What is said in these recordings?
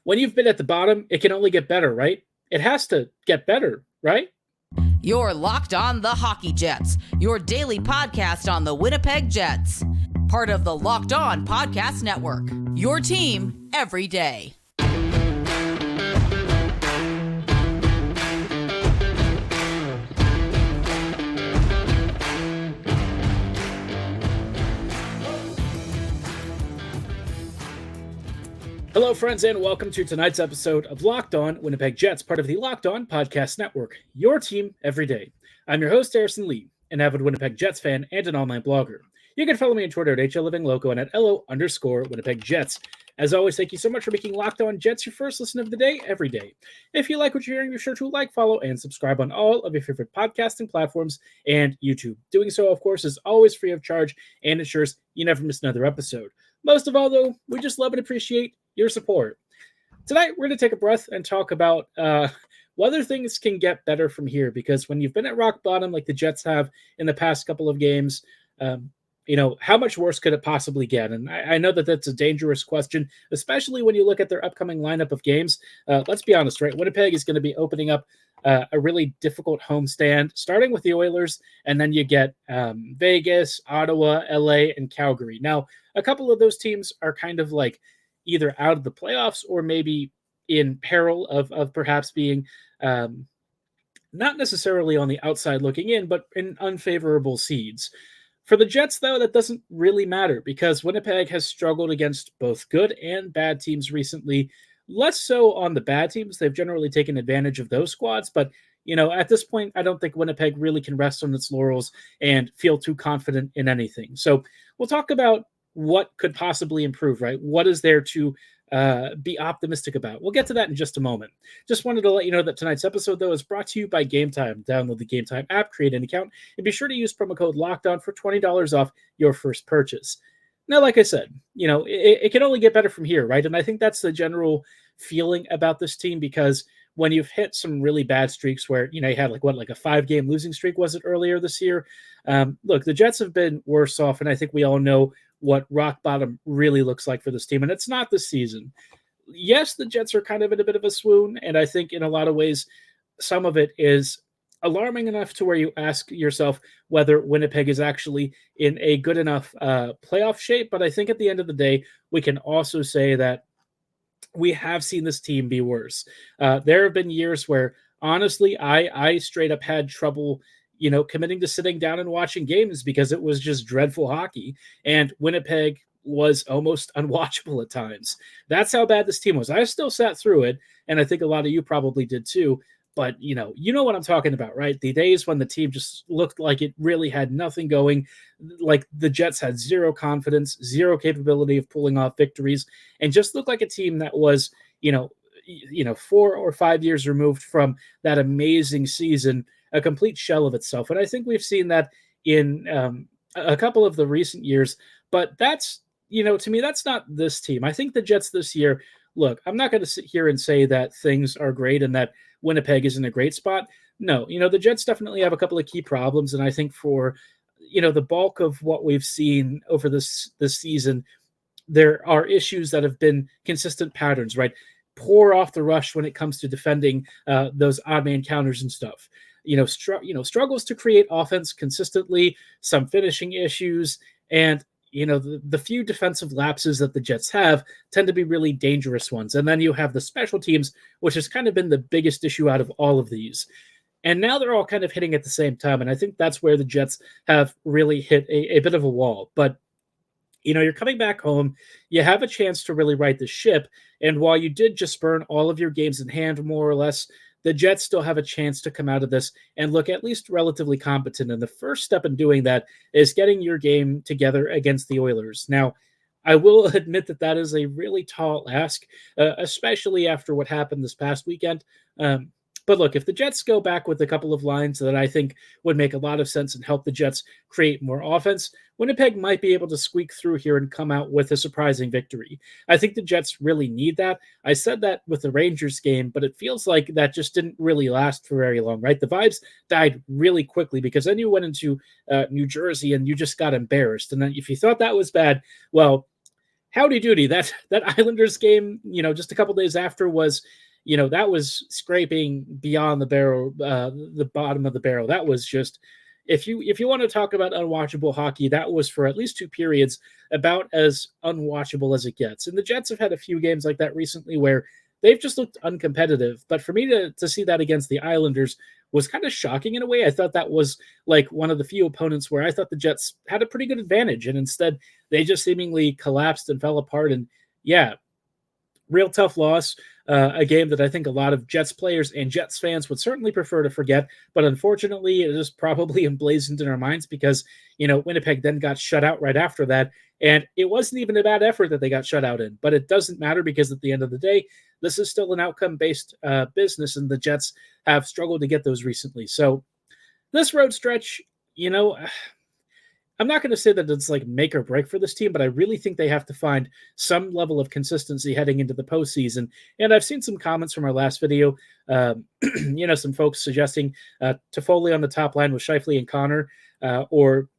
when you've been at the bottom, it can only get better, right? It has to get better, right? You're Locked On the Hockey Jets, your daily podcast on the Winnipeg Jets. Part of the Locked On Podcast Network, your team every day. Hello, friends, and welcome to tonight's episode of Locked On Winnipeg Jets, part of the Locked On Podcast Network, your team every day. I'm your host, Harrison Lee, an avid Winnipeg Jets fan and an online blogger. You can follow me on Twitter at HLivingLoco and at LO_Winnipeg Jets. As always, thank you so much for making Locked On Jets your first listen of the day every day. If you like what you're hearing, be sure to like, follow, and subscribe on all of your favorite podcasting platforms and YouTube. Doing so, of course, is always free of charge and ensures you never miss another episode. Most of all, though, we just love and appreciate your support. Tonight, we're going to take a breath and talk about whether things can get better from here, because when you've been at rock bottom like the Jets have in the past couple of games, how much worse could it possibly get? And I know that that's a dangerous question, especially when you look at their upcoming lineup of games. Let's be honest, right? Winnipeg is going to be opening up a really difficult homestand, starting with the Oilers, and then you get Vegas, Ottawa, LA, and Calgary. Now, a couple of those teams are kind of like either out of the playoffs or maybe in peril of perhaps being not necessarily on the outside looking in, but in unfavorable seeds. For the Jets, though, that doesn't really matter because Winnipeg has struggled against both good and bad teams recently. Less so on the bad teams. They've generally taken advantage of those squads, but at this point, I don't think Winnipeg really can rest on its laurels and feel too confident in anything. So we'll talk about what could possibly improve, right? What is there to be optimistic about? We'll get to that in just a moment. Just wanted to let you know that tonight's episode, though, is brought to you by Game Time. Download the Game Time app, create an account, and be sure to use promo code LOCKEDON for $20 off your first purchase. Now, like I said, it can only get better from here, right? And I think that's the general feeling about this team, because when you've hit some really bad streaks where, you had like a 5-game losing streak, was it earlier this year? Look, the Jets have been worse off, and I think we all know what rock bottom really looks like for this team, and it's not this season. Yes, the Jets are kind of in a bit of a swoon, and I think in a lot of ways, some of it is alarming enough to where you ask yourself whether Winnipeg is actually in a good enough playoff shape. But I think at the end of the day, we can also say that we have seen this team be worse. There have been years where, honestly, I straight up had trouble committing to sitting down and watching games because it was just dreadful hockey. And Winnipeg was almost unwatchable at times. That's how bad this team was. I still sat through it, and I think a lot of you probably did too. But, you know what I'm talking about, right? The days when the team just looked like it really had nothing going, like the Jets had zero confidence, zero capability of pulling off victories, and just looked like a team that was, 4 or 5 years removed from that amazing season, a complete shell of itself. And I think we've seen that in a couple of the recent years. But that's, to me, that's not this team. I think the Jets this year, look, I'm not going to sit here and say that things are great and that Winnipeg is in a great spot. No, the Jets definitely have a couple of key problems. And I think for, the bulk of what we've seen over this season, there are issues that have been consistent patterns, right? Poor off the rush when it comes to defending those odd man counters and stuff. Struggles to create offense consistently, some finishing issues, and the few defensive lapses that the Jets have tend to be really dangerous ones. And then you have the special teams, which has kind of been the biggest issue out of all of these. And now they're all kind of hitting at the same time. And I think that's where the Jets have really hit a bit of a wall. But you're coming back home. You have a chance to really right the ship. And while you did just burn all of your games in hand, more or less, the Jets still have a chance to come out of this and look at least relatively competent. And the first step in doing that is getting your game together against the Oilers. Now, I will admit that is a really tall ask, especially after what happened this past weekend. But look, if the Jets go back with a couple of lines that I think would make a lot of sense and help the Jets create more offense, Winnipeg might be able to squeak through here and come out with a surprising victory. I think the Jets really need that. I said that with the Rangers game, but it feels like that just didn't really last for very long, right? The vibes died really quickly because then you went into New Jersey and you just got embarrassed. And then if you thought that was bad, well, howdy doody. That Islanders game, just a couple days after was, that was scraping beyond the barrel, the bottom of the barrel. That was just, if you want to talk about unwatchable hockey, that was for at least two periods about as unwatchable as it gets. And the Jets have had a few games like that recently where they've just looked uncompetitive. But for me to see that against the Islanders was kind of shocking in a way. I thought that was like one of the few opponents where I thought the Jets had a pretty good advantage. And instead, they just seemingly collapsed and fell apart. And yeah, real tough loss. A game that I think a lot of Jets players and Jets fans would certainly prefer to forget. But unfortunately, it is probably emblazoned in our minds because, Winnipeg then got shut out right after that. And it wasn't even a bad effort that they got shut out in. But it doesn't matter because at the end of the day, this is still an outcome-based business, and the Jets have struggled to get those recently. So this road stretch, I'm not going to say that it's like make or break for this team, but I really think they have to find some level of consistency heading into the postseason. And I've seen some comments from our last video, some folks suggesting Toffoli on the top line with Scheifele and Connor, or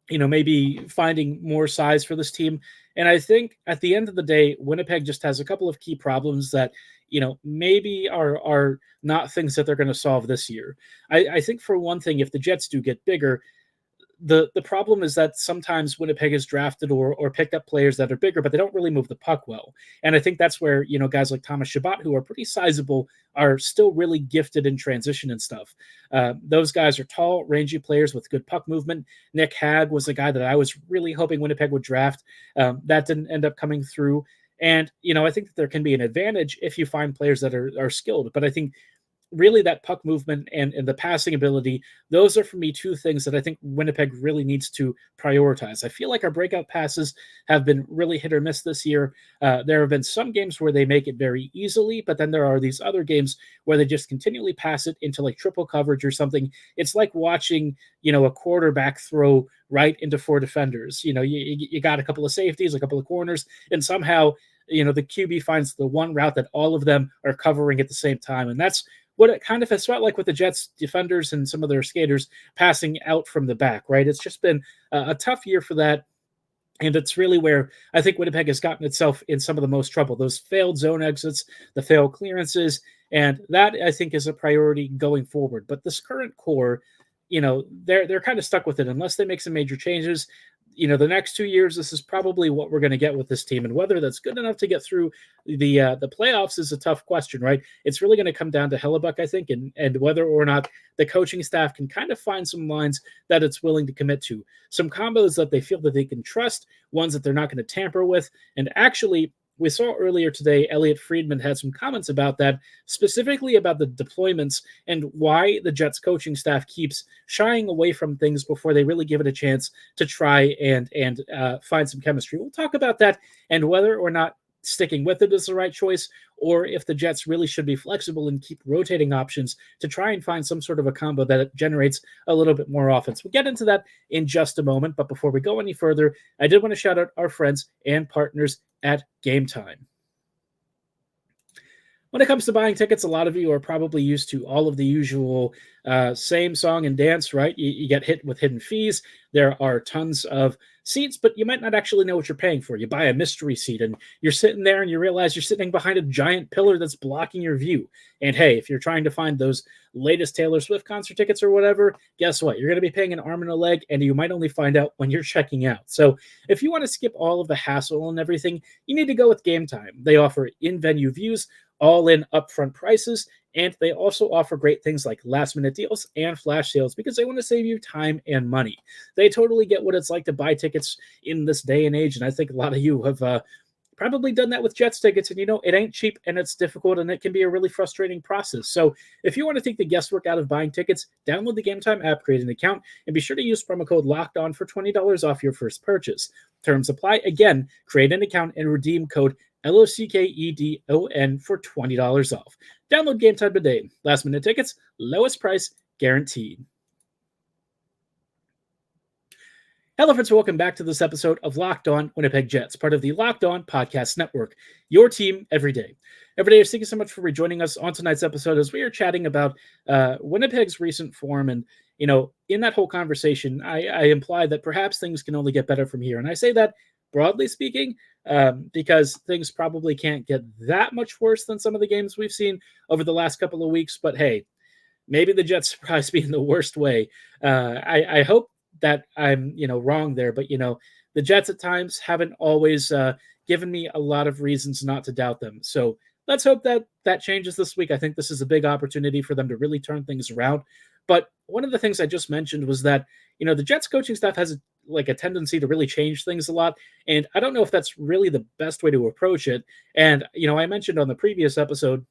maybe finding more size for this team. And I think at the end of the day, Winnipeg just has a couple of key problems that, maybe are not things that they're going to solve this year. I think for one thing, if the Jets do get bigger, the problem is that sometimes Winnipeg has drafted or picked up players that are bigger, but they don't really move the puck well. And I think that's where, guys like Thomas Chabot, who are pretty sizable, are still really gifted in transition and stuff. Those guys are tall, rangy players with good puck movement. Nick Hag was a guy that I was really hoping Winnipeg would draft. That didn't end up coming through. And, I think that there can be an advantage if you find players that are skilled. But I think really that puck movement and the passing ability, those are for me two things that I think Winnipeg really needs to prioritize. I feel like our breakout passes have been really hit or miss this year. There have been some games where they make it very easily, but then there are these other games where they just continually pass it into like triple coverage or something. It's like watching, a quarterback throw right into four defenders. You got a couple of safeties, a couple of corners, and somehow, the QB finds the one route that all of them are covering at the same time. And that's what it kind of has felt like with the Jets defenders and some of their skaters passing out from the back, right? It's just been a tough year for that. And it's really where I think Winnipeg has gotten itself in some of the most trouble. Those failed zone exits, the failed clearances, and that I think is a priority going forward. But this current core, they're kind of stuck with it unless they make some major changes. The next 2 years, this is probably what we're going to get with this team. And whether that's good enough to get through the playoffs is a tough question, right? It's really going to come down to Hellebuck, I think, and whether or not the coaching staff can kind of find some lines that it's willing to commit to. Some combos that they feel that they can trust, ones that they're not going to tamper with. And actually, we saw earlier today, Elliot Friedman had some comments about that, specifically about the deployments and why the Jets coaching staff keeps shying away from things before they really give it a chance to try and find some chemistry. We'll talk about that and whether or not sticking with it is the right choice, or if the Jets really should be flexible and keep rotating options to try and find some sort of a combo that generates a little bit more offense. We'll get into that in just a moment, but before we go any further, I did want to shout out our friends and partners at Game Time. When it comes to buying tickets, a lot of you are probably used to all of the usual same song and dance, right? You get hit with hidden fees. There are tons of seats, but you might not actually know what you're paying for. You buy a mystery seat and you're sitting there and you realize you're sitting behind a giant pillar that's blocking your view. And hey, if you're trying to find those latest Taylor Swift concert tickets or whatever, guess what? You're going to be paying an arm and a leg, and you might only find out when you're checking out. So if you want to skip all of the hassle and everything, you need to go with Game Time. They offer in-venue views, all-in upfront prices, and they also offer great things like last-minute deals and flash sales because they want to save you time and money. They totally get what it's like to buy tickets in this day and age, and I think a lot of you have probably done that with Jets tickets, and it ain't cheap, and it's difficult, and it can be a really frustrating process. So if you want to take the guesswork out of buying tickets, download the Game Time app, create an account, and be sure to use promo code LOCKEDON for $20 off your first purchase. Terms apply. Again, create an account and redeem code LOCKEDON for $20 off. Download Game Time today. Last minute tickets, lowest price guaranteed. Hello, friends. Welcome back to this episode of Locked On Winnipeg Jets, part of the Locked On Podcast Network, your team every day. Every day, thank you so much for rejoining us on tonight's episode as we are chatting about Winnipeg's recent form. And, in that whole conversation, I implied that perhaps things can only get better from here. And I say that broadly speaking, because things probably can't get that much worse than some of the games we've seen over the last couple of weeks. But hey, maybe the Jets surprised me in the worst way. I hope that I'm wrong there, but the Jets at times haven't always given me a lot of reasons not to doubt them. So let's hope that that changes this week. I think this is a big opportunity for them to really turn things around. But one of the things I just mentioned was that the Jets coaching staff has a tendency to really change things a lot, and I don't know if that's really the best way to approach it. And I mentioned on the previous episode,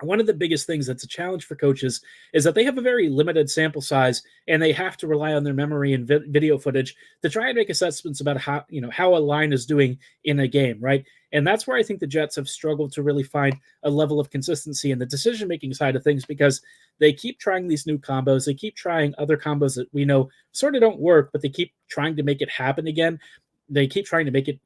one of the biggest things that's a challenge for coaches is that they have a very limited sample size, and they have to rely on their memory and video footage to try and make assessments about how a line is doing in a game, right? And that's where I think the Jets have struggled to really find a level of consistency in the decision-making side of things, because they keep trying these new combos. They keep trying other combos that we know sort of don't work, but they keep trying to make it happen again. They keep trying to make it,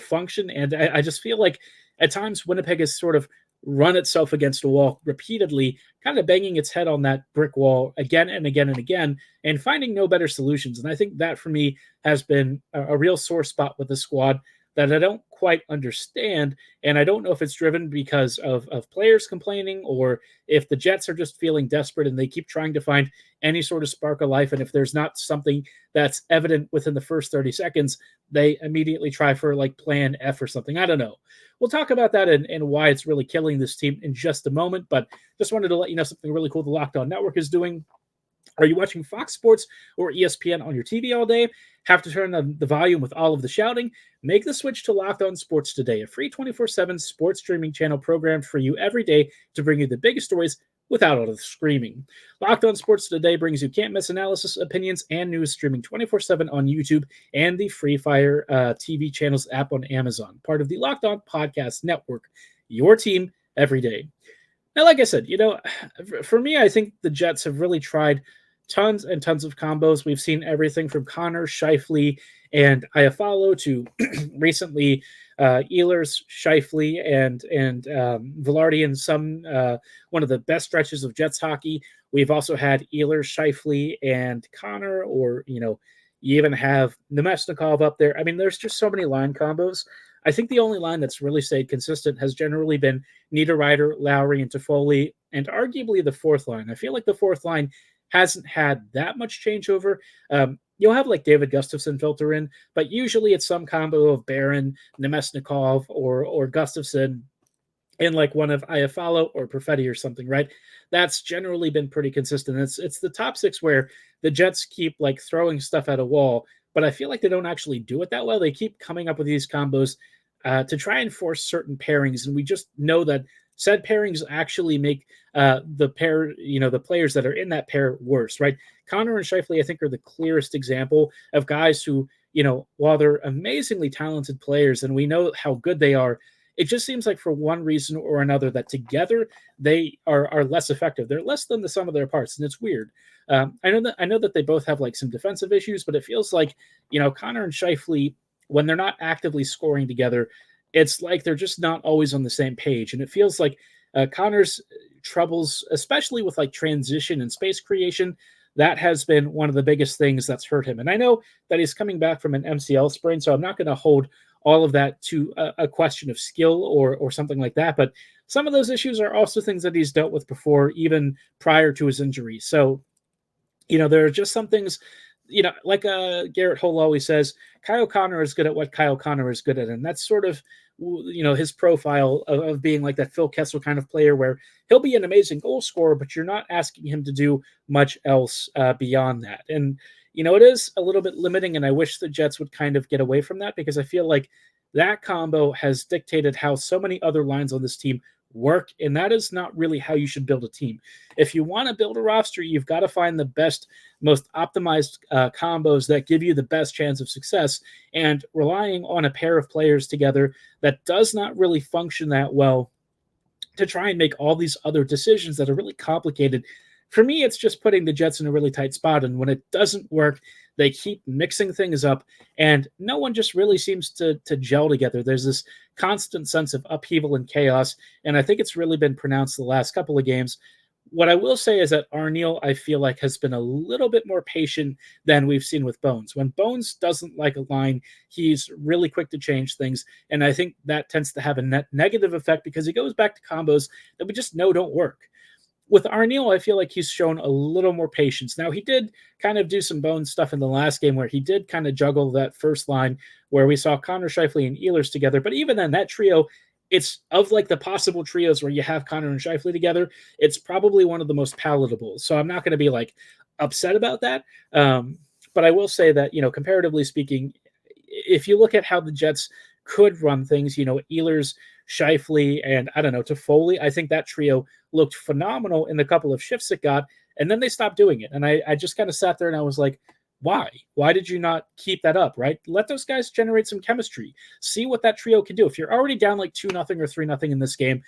function. And I just feel like at times Winnipeg has sort of run itself against a wall repeatedly, kind of banging its head on that brick wall again and again and again, and finding no better solutions. And I think that for me has been a real sore spot with the squad that I don't quite understand. And I don't know if it's driven because of players complaining, or if the Jets are just feeling desperate and they keep trying to find any sort of spark of life. And if there's not something that's evident within the first 30 seconds, they immediately try for plan F or something. I don't know. We'll talk about that and why it's really killing this team in just a moment. But just wanted to let you know something really cool the Locked On Network is doing. Are you watching Fox Sports or ESPN on your TV all day? Have to turn the volume with all of the shouting? Make the switch to Locked On Sports today, a free 24/7 sports streaming channel programmed for you every day to bring you the biggest stories without all the screaming. Locked On Sports Today brings you can't-miss analysis, opinions, and news streaming 24/7 on YouTube and the Free Fire TV channels app on Amazon, part of the Locked On Podcast Network, your team every day. Now, like I said, for me, I think the Jets have really tried tons and tons of combos. We've seen everything from Connor, Scheifele, and Iafallo to recently Ehlers, Scheifele, and Velarde in some one of the best stretches of Jets hockey. We've also had Ehlers, Scheifele, and Connor, or you even have Nemesnikov up there. I mean, there's just so many line combos. I think the only line that's really stayed consistent has generally been Niederreiter, Lowry, and Toffoli, and arguably the fourth line. I feel like the fourth line hasn't had that much changeover. You'll have David Gustafsson filter in, but usually it's some combo of Barron, Nemesnikov, or Gustafsson, and one of Iafallo or Perfetti or something, right? That's generally been pretty consistent. It's the top six where the Jets keep throwing stuff at a wall, but I feel like they don't actually do it that well. They keep coming up with these combos to try and force certain pairings, and we just know that said pairings actually make the pair, the players that are in that pair worse, right? Connor and Scheifele, I think, are the clearest example of guys who, while they're amazingly talented players and we know how good they are, it just seems like for one reason or another that together they are less effective. They're less than the sum of their parts, and it's weird. I know that they both have some defensive issues, but it feels like Connor and Scheifele, when they're not actively scoring together, it's like they're just not always on the same page. And it feels like Connor's troubles, especially with transition and space creation, that has been one of the biggest things that's hurt him. And I know that he's coming back from an MCL sprain, so I'm not going to hold all of that to a question of skill or something like that. But some of those issues are also things that he's dealt with before, even prior to his injury. So, there are just some things, like Garrett Hull always says, Kyle Connor is good at what Kyle Connor is good at. And that's sort of, his profile of being that Phil Kessel kind of player, where he'll be an amazing goal scorer, but you're not asking him to do much else beyond that. And, it is a little bit limiting, and I wish the Jets would kind of get away from that, because I feel like that combo has dictated how so many other lines on this team work, and that is not really how you should build a team. If you want to build a roster, you've got to find the best, most optimized combos that give you the best chance of success, and relying on a pair of players together that does not really function that well to try and make all these other decisions that are really complicated. For me, it's just putting the Jets in a really tight spot, and when it doesn't work, they keep mixing things up, and no one just really seems to gel together. There's this constant sense of upheaval and chaos, and I think it's really been pronounced the last couple of games. What I will say is that Arniel, I feel like, has been a little bit more patient than we've seen with Bones. When Bones doesn't like a line, he's really quick to change things. And I think that tends to have a net negative effect because he goes back to combos that we just know don't work. With Arniel, I feel like he's shown a little more patience. Now, he did kind of do some Bones stuff in the last game where he did kind of juggle that first line where we saw Connor Scheifele and Ehlers together. But even then, that trio, it's of like the possible trios where you have Connor and Scheifele together, it's probably one of the most palatable. So I'm not going to be like upset about that. But I will say that, comparatively speaking, if you look at how the Jets could run things, Ehlers, Scheifele, and I don't know, Toffoli, I think that trio looked phenomenal in the couple of shifts it got, and then they stopped doing it. And I just kind of sat there and I was like, why? Why did you not keep that up, right? Let those guys generate some chemistry. See what that trio can do. If you're already down like 2-0 or 3-0 in this game,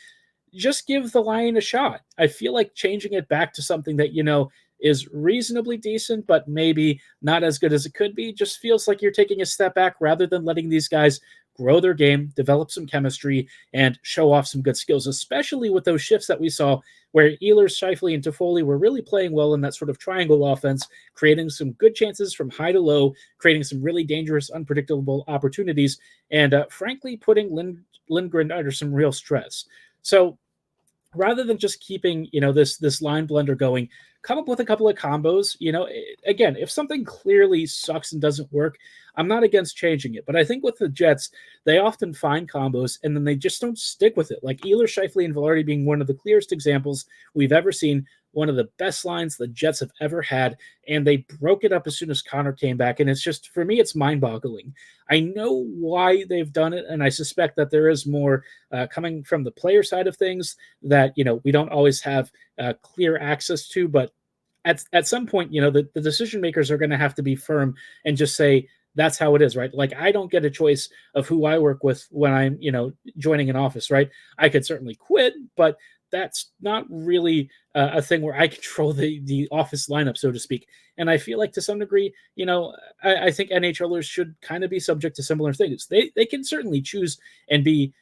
just give the line a shot. I feel like changing it back to something that, is reasonably decent, but maybe not as good as it could be, just feels like you're taking a step back rather than letting these guys grow their game, develop some chemistry, and show off some good skills, especially with those shifts that we saw where Ehlers, Scheifele, and Toffoli were really playing well in that sort of triangle offense, creating some good chances from high to low, creating some really dangerous, unpredictable opportunities, and frankly, putting Lindgren under some real stress. So rather than just keeping, this line blender going, come up with a couple of combos. Again, if something clearly sucks and doesn't work, I'm not against changing it. But I think with the Jets, they often find combos and then they just don't stick with it. Like Ehlers, Scheifele, and Velarde being one of the clearest examples we've ever seen, one of the best lines the Jets have ever had, and they broke it up as soon as Connor came back. And it's just, for me, it's mind-boggling. I know why they've done it, and I suspect that there is more coming from the player side of things that, we don't always have clear access to. But at some point, the decision makers are going to have to be firm and just say, that's how it is, right? Like, I don't get a choice of who I work with when I'm, joining an office, right? I could certainly quit, but that's not really a thing where I control the office lineup, so to speak. And I feel like to some degree, I think NHLers should kind of be subject to similar things. They can certainly choose and be,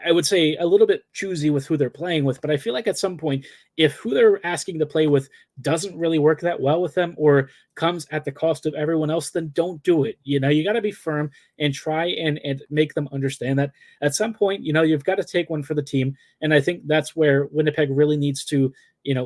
I would say a little bit choosy with who they're playing with, but I feel like at some point, if who they're asking to play with doesn't really work that well with them or comes at the cost of everyone else, then don't do it. You got to be firm and try and make them understand that at some point, you've got to take one for the team. And I think that's where Winnipeg really needs to,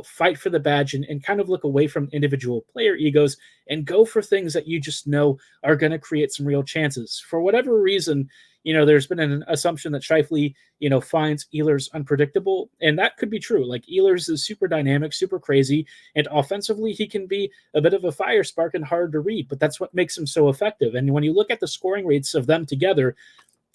fight for the badge and kind of look away from individual player egos and go for things that you just know are going to create some real chances. For whatever reason, there's been an assumption that Scheifele, finds Ehlers unpredictable, and that could be true. Like, Ehlers is super dynamic, super crazy, and offensively, he can be a bit of a fire spark and hard to read, but that's what makes him so effective. And when you look at the scoring rates of them together,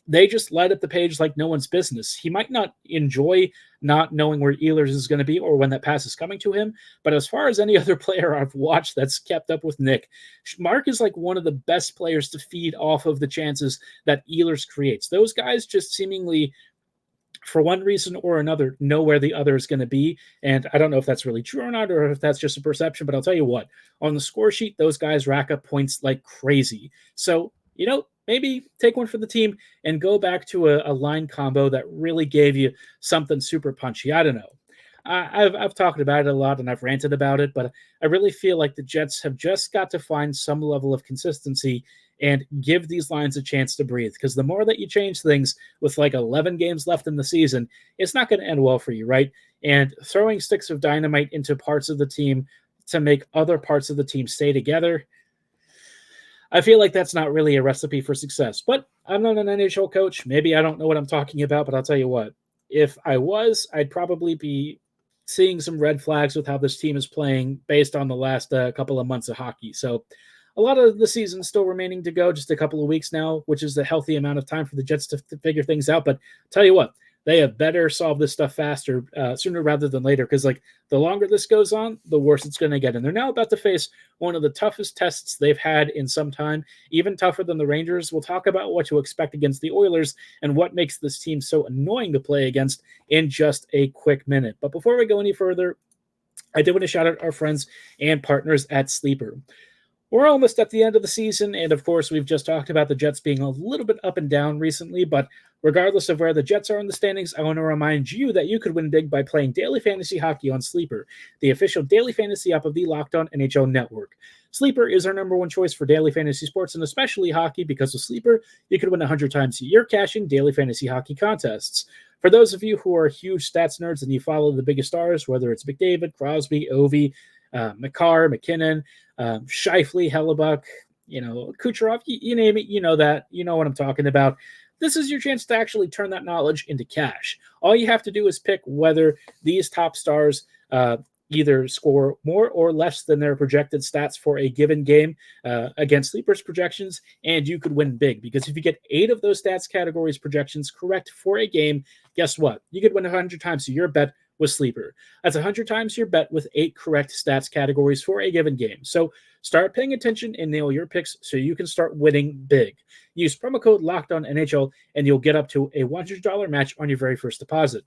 they just light up the page like no one's business. He might not enjoy not knowing where Ehlers is going to be or when that pass is coming to him, but as far as any other player I've watched that's kept up with Nick, Mark is like one of the best players to feed off of the chances that Ehlers creates. Those guys just seemingly, for one reason or another, know where the other is going to be. And I don't know if that's really true or not, or if that's just a perception, but I'll tell you what, on the score sheet, those guys rack up points like crazy. So, maybe take one for the team and go back to a line combo that really gave you something super punchy. I don't know. I've talked about it a lot and I've ranted about it, but I really feel like the Jets have just got to find some level of consistency and give these lines a chance to breathe. Because the more that you change things with like 11 games left in the season, it's not going to end well for you, right? And throwing sticks of dynamite into parts of the team to make other parts of the team stay together, I feel like that's not really a recipe for success. But I'm not an NHL coach. Maybe I don't know what I'm talking about, but I'll tell you what. If I was, I'd probably be seeing some red flags with how this team is playing based on the last couple of months of hockey. So a lot of the season still remaining to go, just a couple of weeks now, which is a healthy amount of time for the Jets to figure things out. But tell you what, they have better solve this stuff faster, sooner rather than later, because like the longer this goes on, the worse it's going to get. And they're now about to face one of the toughest tests they've had in some time, even tougher than the Rangers. We'll talk about what to expect against the Oilers and what makes this team so annoying to play against in just a quick minute. But before we go any further, I did want to shout out our friends and partners at Sleeper. We're almost at the end of the season, and of course, we've just talked about the Jets being a little bit up and down recently, but regardless of where the Jets are in the standings, I want to remind you that you could win big by playing daily fantasy hockey on Sleeper, the official daily fantasy app of the Locked On NHL Network. Sleeper is our number one choice for daily fantasy sports and especially hockey because with Sleeper, you could win 100 times a year cash in daily fantasy hockey contests. For those of you who are huge stats nerds and you follow the biggest stars, whether it's McDavid, Crosby, Ovi, McCarr, McKinnon, Scheifele, Hellebuck, Kucherov, you name it, you know that, you know what I'm talking about. This is your chance to actually turn that knowledge into cash. All you have to do is pick whether these top stars either score more or less than their projected stats for a given game against Sleeper's projections, and you could win big. Because if you get 8 of those stats categories projections correct for a game, guess what? You could win 100 times your bet with Sleeper. That's 100 times your bet with 8 correct stats categories for a given game. So start paying attention and nail your picks so you can start winning big. Use promo code LOCKEDONNHL and you'll get up to a $100 match on your very first deposit.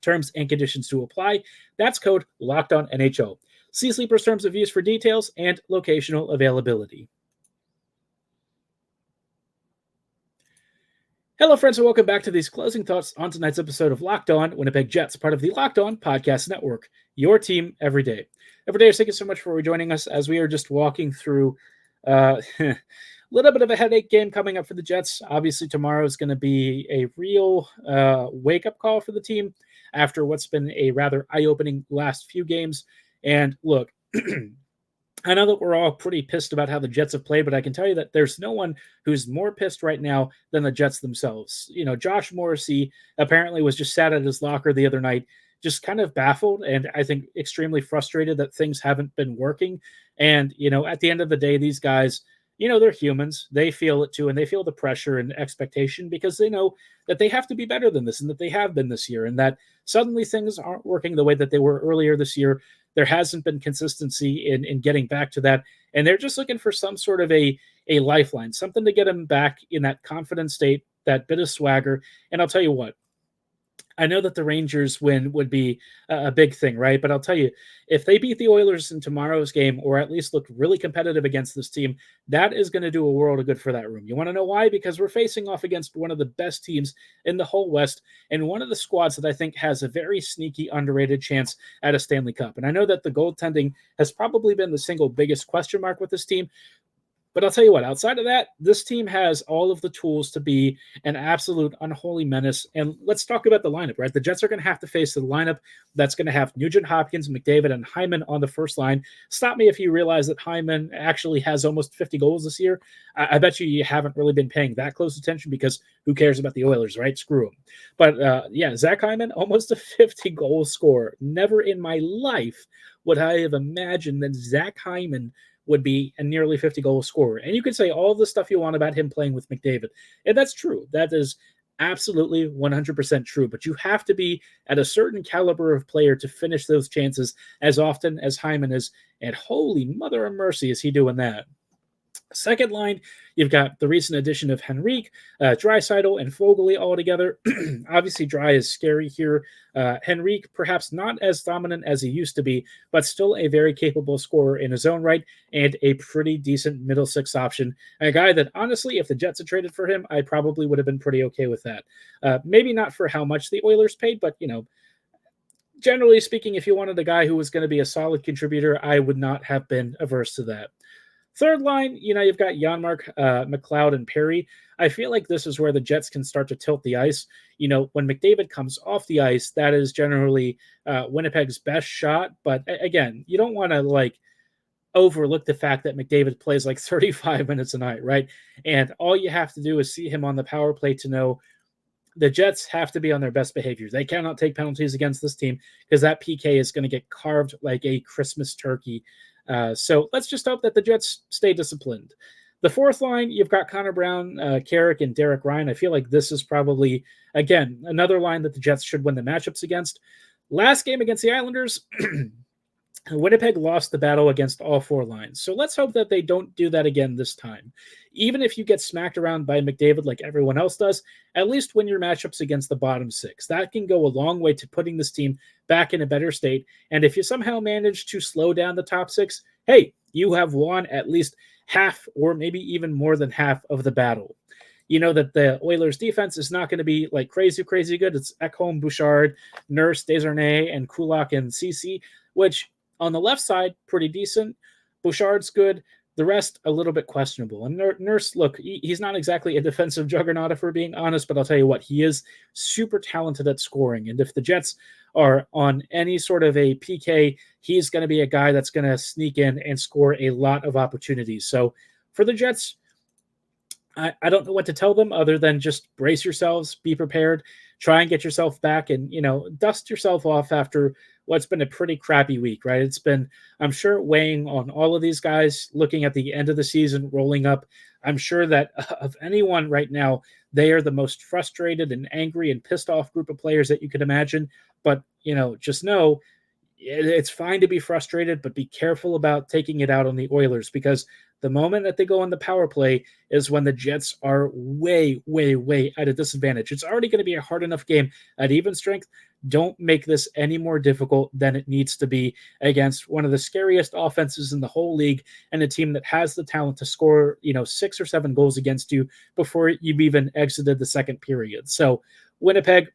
Terms and conditions to apply. That's code LOCKEDONNHL. See Sleeper's terms of use for details and locational availability. Hello, friends, and welcome back to these closing thoughts on tonight's episode of Locked On Winnipeg Jets, part of the Locked On Podcast Network, your team every day. Every day, thank you so much for rejoining us as we are just walking through a little bit of a headache game coming up for the Jets. Obviously, tomorrow is going to be a real wake-up call for the team after what's been a rather eye-opening last few games. And look, I know that we're all pretty pissed about how the Jets have played, but I can tell you that there's no one who's more pissed right now than the Jets themselves. Josh Morrissey apparently was just sat at his locker the other night, just kind of baffled and I think extremely frustrated that things haven't been working. And, at the end of the day, these guys, they're humans. They feel it too, and they feel the pressure and expectation because they know that they have to be better than this and that they have been this year and that suddenly things aren't working the way that they were earlier this year. There hasn't been consistency in getting back to that, and they're just looking for some sort of a lifeline, something to get them back in that confident state, that bit of swagger. And I'll tell you what, I know that the Rangers win would be a big thing, right? But I'll tell you, if they beat the Oilers in tomorrow's game, or at least look really competitive against this team, that is going to do a world of good for that room. You want to know why? Because we're facing off against one of the best teams in the whole West, and one of the squads that I think has a very sneaky, underrated chance at a Stanley Cup. And I know that the goaltending has probably been the single biggest question mark with this team, but I'll tell you what, outside of that, this team has all of the tools to be an absolute unholy menace. And let's talk about the lineup, right? The Jets are going to have to face the lineup that's going to have Nugent Hopkins, McDavid, and Hyman on the first line. Stop me if you realize that Hyman actually has almost 50 goals this year. I bet you haven't really been paying that close attention because who cares about the Oilers, right? Screw them. But Zach Hyman, almost a 50-goal scorer. Never in my life would I have imagined that Zach Hyman would be a nearly 50-goal scorer. And you could say all the stuff you want about him playing with McDavid. And that's true. That is absolutely 100% true. But you have to be at a certain caliber of player to finish those chances as often as Hyman is. And holy mother of mercy, is he doing that. Second line, you've got the recent addition of Henrique, Draisaitl, and Foegele all together. Obviously, Dry is scary here. Henrique, perhaps not as dominant as he used to be, but still a very capable scorer in his own right and a pretty decent middle six option. A guy that, honestly, if the Jets had traded for him, I probably would have been pretty okay with that. Maybe not for how much the Oilers paid, but, generally speaking, if you wanted a guy who was going to be a solid contributor, I would not have been averse to that. Third line, you've got Janmark, McLeod, and Perry. I feel like this is where the Jets can start to tilt the ice. When McDavid comes off the ice, that is generally Winnipeg's best shot. But again, you don't want to overlook the fact that McDavid plays 35 minutes a night, right? And all you have to do is see him on the power play to know the Jets have to be on their best behavior. They cannot take penalties against this team because that PK is going to get carved like a Christmas turkey. So let's just hope that the Jets stay disciplined. The fourth line, you've got Connor Brown, Carrick, and Derek Ryan. I feel like this is probably, again, another line that the Jets should win the matchups against. Last game against the Islanders, Winnipeg lost the battle against all 4 lines. So let's hope that they don't do that again this time. Even if you get smacked around by McDavid like everyone else does, at least win your matchups against the bottom 6. That can go a long way to putting this team back in a better state. And if you somehow manage to slow down the top 6, hey, you have won at least half or maybe even more than half of the battle. You know that the Oilers defense is not going to be like crazy good. It's Ekholm, Bouchard, Nurse, Desharnais, and Kulak and CC, which on the left side, pretty decent. Bouchard's good. The rest, a little bit questionable. And Nurse, look, he's not exactly a defensive juggernaut, if we're being honest, but I'll tell you what, he is super talented at scoring. And if the Jets are on any sort of a PK, he's going to be a guy that's going to sneak in and score a lot of opportunities. So for the Jets, I don't know what to tell them other than just brace yourselves, be prepared, try and get yourself back and, dust yourself off after what's been a pretty crappy week, right? It's been, I'm sure, weighing on all of these guys looking at the end of the season, rolling up. I'm sure that of anyone right now, they are the most frustrated and angry and pissed off group of players that you could imagine. But, just know it's fine to be frustrated, but be careful about taking it out on the Oilers because the moment that they go on the power play is when the Jets are way, way, way at a disadvantage. It's already going to be a hard enough game at even strength. Don't make this any more difficult than it needs to be against one of the scariest offenses in the whole league and a team that has the talent to score, 6 or 7 goals against you before you've even exited the second period. So Winnipeg,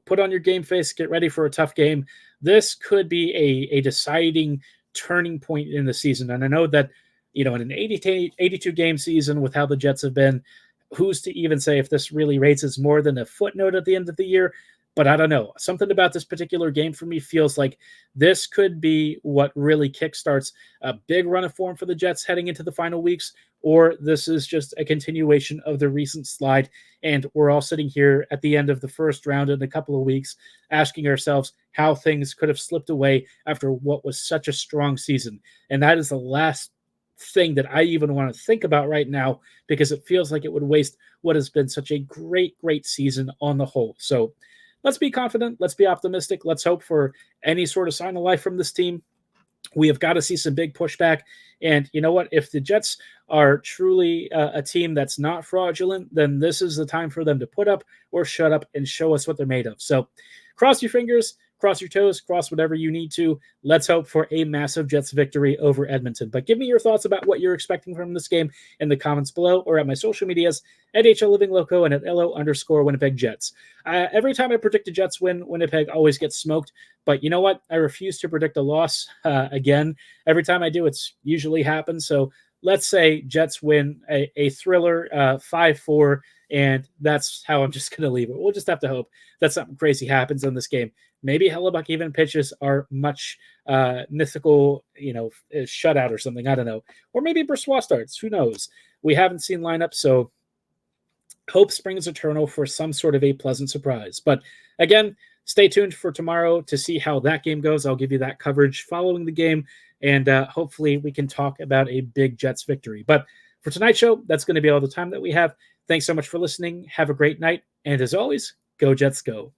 put on your game face, get ready for a tough game. This could be a deciding turning point in the season. And I know that, in an 82 game season with how the Jets have been, who's to even say if this really rates as more than a footnote at the end of the year? But I don't know. Something about this particular game for me feels like this could be what really kickstarts a big run of form for the Jets heading into the final weeks, or this is just a continuation of the recent slide. And we're all sitting here at the end of the first round in a couple of weeks asking ourselves how things could have slipped away after what was such a strong season. And that is the last thing that I even want to think about right now because it feels like it would waste what has been such a great, great season on the whole. So let's be confident. Let's be optimistic. Let's hope for any sort of sign of life from this team. We have got to see some big pushback. And you know what? If the Jets are truly a team that's not fraudulent, then this is the time for them to put up or shut up and show us what they're made of. So cross your fingers, cross your toes, cross whatever you need to. Let's hope for a massive Jets victory over Edmonton. But give me your thoughts about what you're expecting from this game in the comments below or at my social medias at HLLivingLoco and at LO_Winnipeg Jets. Every time I predict a Jets win, Winnipeg always gets smoked. But you know what? I refuse to predict a loss again. Every time I do, it's usually happens. So let's say Jets win a thriller 5-4, and that's how I'm just going to leave it. We'll just have to hope that something crazy happens in this game. Maybe Hellebuck even pitches are much mythical, shutout or something. I don't know. Or maybe Bressois starts. Who knows? We haven't seen lineups, so hope springs eternal for some sort of a pleasant surprise. But again, stay tuned for tomorrow to see how that game goes. I'll give you that coverage following the game, and hopefully we can talk about a big Jets victory. But for tonight's show, that's going to be all the time that we have. Thanks so much for listening. Have a great night. And as always, go Jets go.